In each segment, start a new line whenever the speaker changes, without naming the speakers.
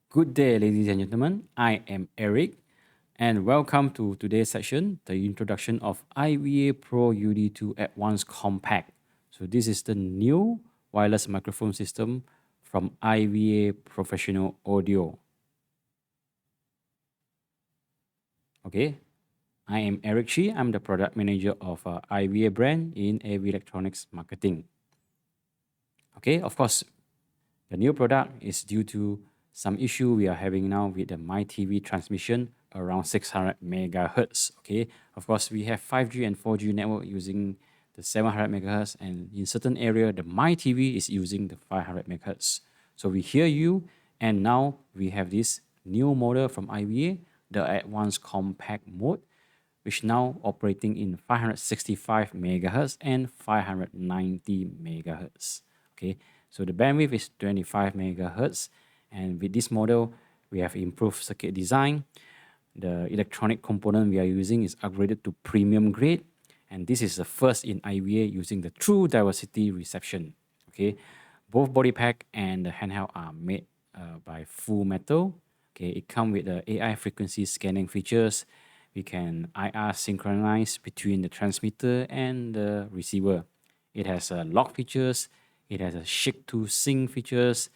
Good day, ladies and gentlemen. I am Eric, and welcome to today's session, the introduction of IVA Pro-UD2 Advanced Compact. So this is the new wireless microphone system from IVA Professional Audio. Okay, I am Eric Chee. I'm the product manager of IVA brand in AV Electronics Marketing. Okay, of course, the new product is due to some issue we are having now with the MyTV transmission around 600 megahertz. Okay, of course we have 5G and 4G network using the 700 megahertz, and in certain area the MyTV is using the 500 megahertz. So we hear you, and now we have this new model from IVA, the advanced compact mode, which now operating in 565 megahertz and 590 megahertz. Okay, so the bandwidth is 25 megahertz, and with this model, we have improved circuit design. The electronic component we are using is upgraded to premium grade, and this is the first in IVA using the true diversity reception. Okay, both body pack and the handheld are made by full metal. Okay, it comes with the AI frequency scanning features. We can IR synchronize between the transmitter and the receiver. It has lock features. It has a shake to sync features.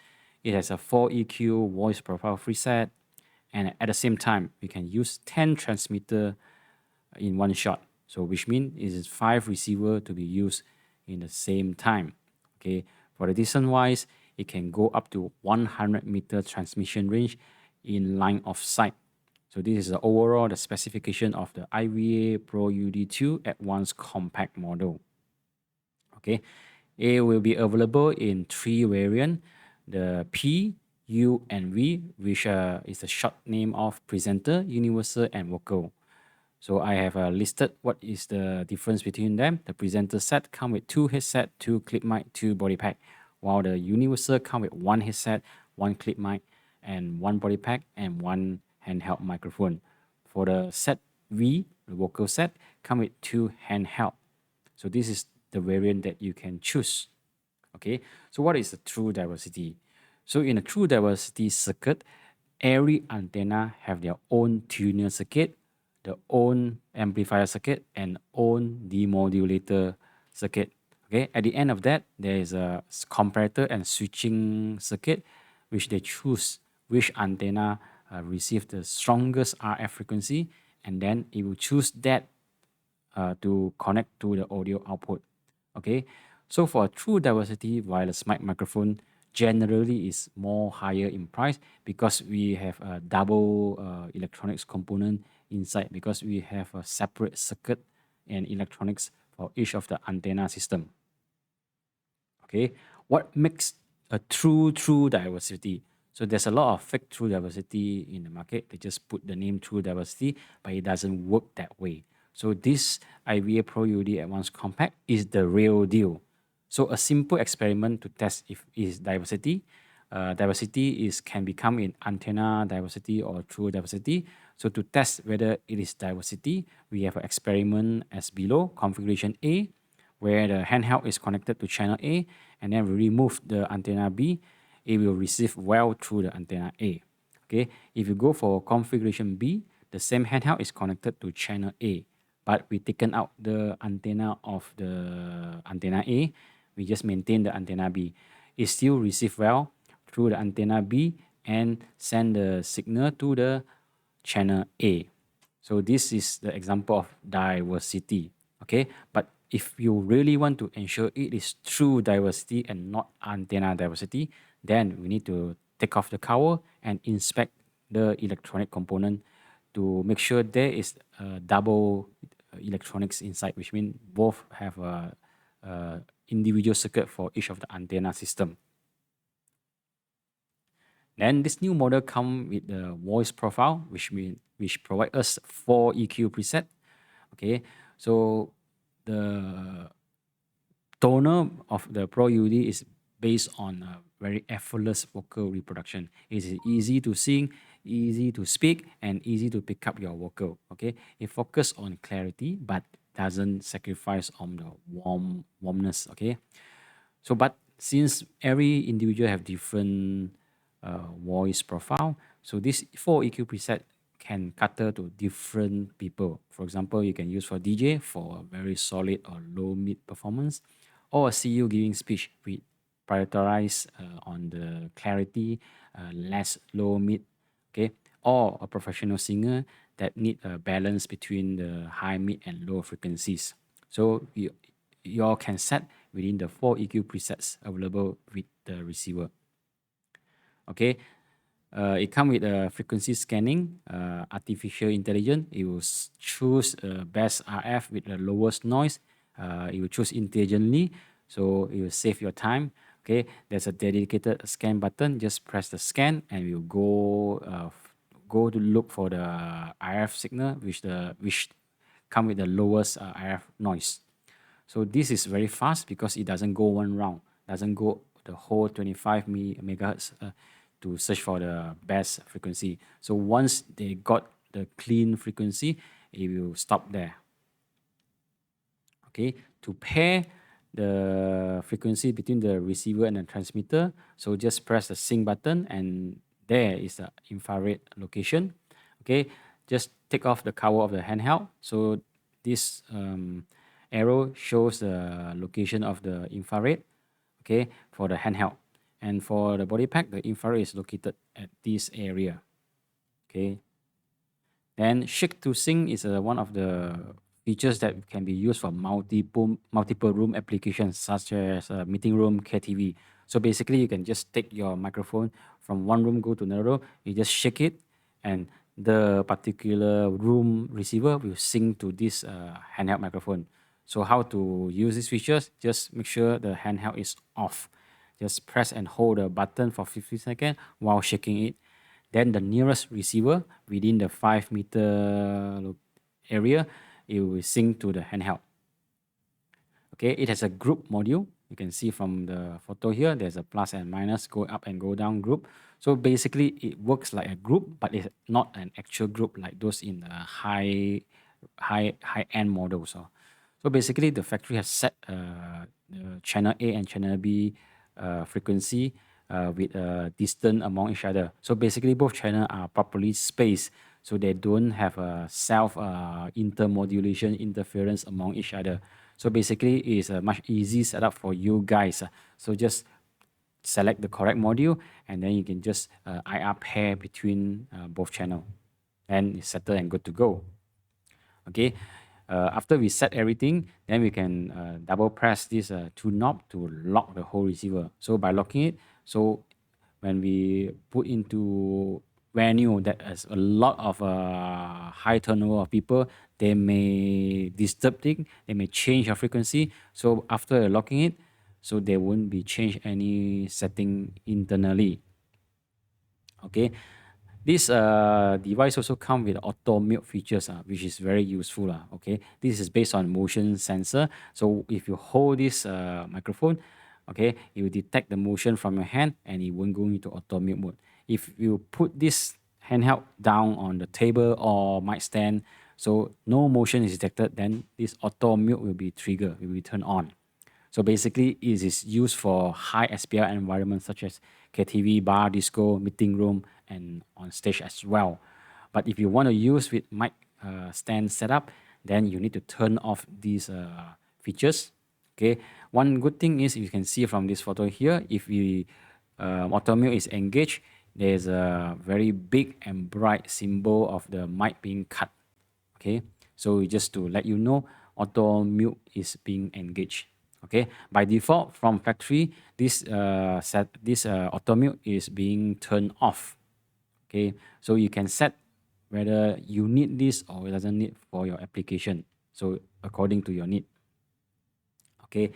It has a 4 EQ voice profile preset. And at the same time, we can use 10 transmitter in one shot. So which means it is 5 receiver to be used in the same time. Okay, for the distance wise, it can go up to 100-meter transmission range in line of sight. So this is the overall the specification of the IVA Pro-UD2 Advanced Compact model. Okay, it will be available in 3 variants: the P, U, and V, which is the short name of presenter, universal, and vocal. So I have listed what is the difference between them. The presenter set come with 2 headset, 2 clip mic, 2 body pack, while the universal come with 1 headset, 1 clip mic, and 1 body pack, and 1 handheld microphone. For the set V, the vocal set, come with 2 handheld. So this is the variant that you can choose. Okay, so what is the true diversity? So in a true diversity circuit, every antenna have their own tuner circuit, their own amplifier circuit, and own demodulator circuit. Okay, at the end of that, there is a comparator and switching circuit, which they choose which antenna receive the strongest RF frequency, and then it will choose that to connect to the audio output. Okay, so for a true diversity wireless mic microphone, generally is more higher in price because we have a double electronics component inside, because we have a separate circuit and electronics for each of the antenna system. Okay, what makes a true diversity? So there's a lot of fake true diversity in the market. They just put the name true diversity, but it doesn't work that way. So this IVA Pro-UD Advanced Compact is the real deal. So a simple experiment to test if it is diversity. Diversity can become in antenna diversity or true diversity. So to test whether it is diversity, we have an experiment as below. Configuration A, where the handheld is connected to channel A, and then we remove the antenna B, it will receive well through the antenna A. Okay, if you go for configuration B, the same handheld is connected to channel A, but we taken out the antenna of the antenna A, we just maintain the antenna B. It still receive well through the antenna B and send the signal to the channel A. So this is the example of diversity. Okay, but if you really want to ensure it is true diversity and not antenna diversity, then we need to take off the cover and inspect the electronic component to make sure there is a double electronics inside, which means both have a individual circuit for each of the antenna system. Then this new model come with the voice profile, which provide us 4 EQ preset. Okay, so the toner of the Pro-UD is based on a very effortless vocal reproduction. It is easy to sing, easy to speak, and easy to pick up your vocal. Okay, it focus on clarity but doesn't sacrifice on the warmness. Okay, so but since every individual have different voice profile. So this 4 EQ preset can cater to different people. For example, you can use for DJ for a very solid or low mid performance, or a CEO giving speech with prioritize on the clarity, less low mid, okay, or a professional singer that need a balance between the high, mid, and low frequencies. So you all can set within the 4 EQ presets available with the receiver. Okay, it comes with a frequency scanning, artificial intelligence. It will choose best RF with the lowest noise. It will choose intelligently, so it will save your time. Okay, there's a dedicated scan button. Just press the scan, and we'll go to look for the RF signal, which come with the lowest RF noise. So this is very fast because it doesn't go one round, doesn't go the whole 25 megahertz to search for the best frequency. So once they got the clean frequency, it will stop there. Okay, to pair the frequency between the receiver and the transmitter, so just press the sync button, and there is the infrared location. Okay, just take off the cover of the handheld. So this arrow shows the location of the infrared, okay, for the handheld. And for the body pack, the infrared is located at this area. Okay. Then shake to sync is one of the features that can be used for multiple room applications, such as meeting room, KTV. So basically, you can just take your microphone from one room, go to another room, you just shake it, and the particular room receiver will sync to this handheld microphone. So how to use these features? Just make sure the handheld is off. Just press and hold the button for 50 seconds while shaking it. Then the nearest receiver within the 5 meter area, it will sync to the handheld. Okay, it has a group module. You can see from the photo here, there's a plus and minus, go up and go down group. So basically, it works like a group, but it's not an actual group like those in the high-end models. So basically, the factory has set the channel A and channel B frequency with a distance among each other. So basically, both channels are properly spaced, so they don't have a self intermodulation interference among each other. So basically, it's a much easy setup for you guys. So just select the correct module, and then you can just IR pair between both channels, and it's settled and good to go. Okay. After we set everything, then we can double press this two knob to lock the whole receiver. So by locking it, so when we put into venue that has a lot of high turnover of people, they may disturb things, they may change your frequency. So after locking it, so there won't be change any setting internally. Okay. This device also comes with auto mute features, which is very useful. Okay, this is based on motion sensor. So if you hold this microphone, okay, it will detect the motion from your hand and it won't go into auto mute mode. If you put this handheld down on the table or mic stand, so no motion is detected, then this auto mute will be triggered, will be turned on. So basically, it is used for high SPL environments such as KTV, bar, disco, meeting room, and on stage as well. But if you want to use with mic stand setup, then you need to turn off these features. Okay. One good thing is you can see from this photo here, if the auto mute is engaged, there's a very big and bright symbol of the mic being cut. Okay. So just to let you know, auto mute is being engaged. Okay, by default from factory, this auto mute is being turned off. Okay, so you can set whether you need this or it doesn't need for your application. So according to your need. Okay,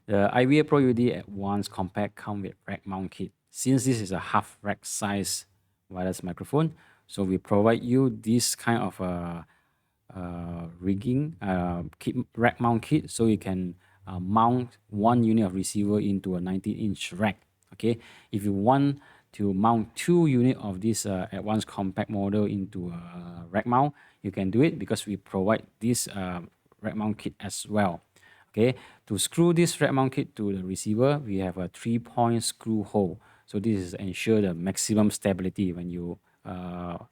the IVA Pro-UD Advanced Compact come with rack mount kit. Since this is a half rack size wireless microphone, so we provide you this kind of rigging kit, rack mount kit, so you can mount one unit of receiver into a 19-inch rack. Okay, if you want to mount 2 units of this advanced compact model into a rack mount, you can do it because we provide this rack mount kit as well. Okay, to screw this rack mount kit to the receiver, we have a 3-point screw hole. So this is ensure the maximum stability when you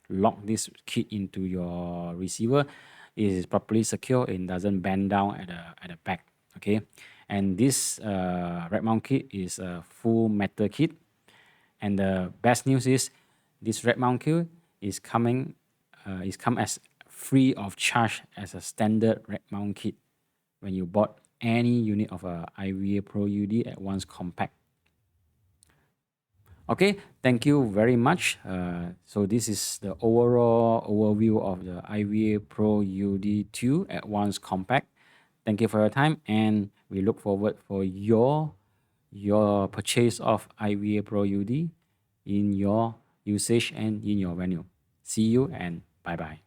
lock this kit into your receiver. It is properly secure and doesn't bend down at the back. Okay, and this rack mount kit is a full metal kit. And the best news is this rack mount kit is come as free of charge as a standard rack mount kit when you bought any unit of a IVA Pro-UD Advanced Compact. Okay, thank you very much. So this is the overall overview of the IVA Pro-UD2 Advanced Compact. Thank you for your time, and we look forward for your purchase of IVA Pro-UD in your usage and in your venue. See you and bye bye.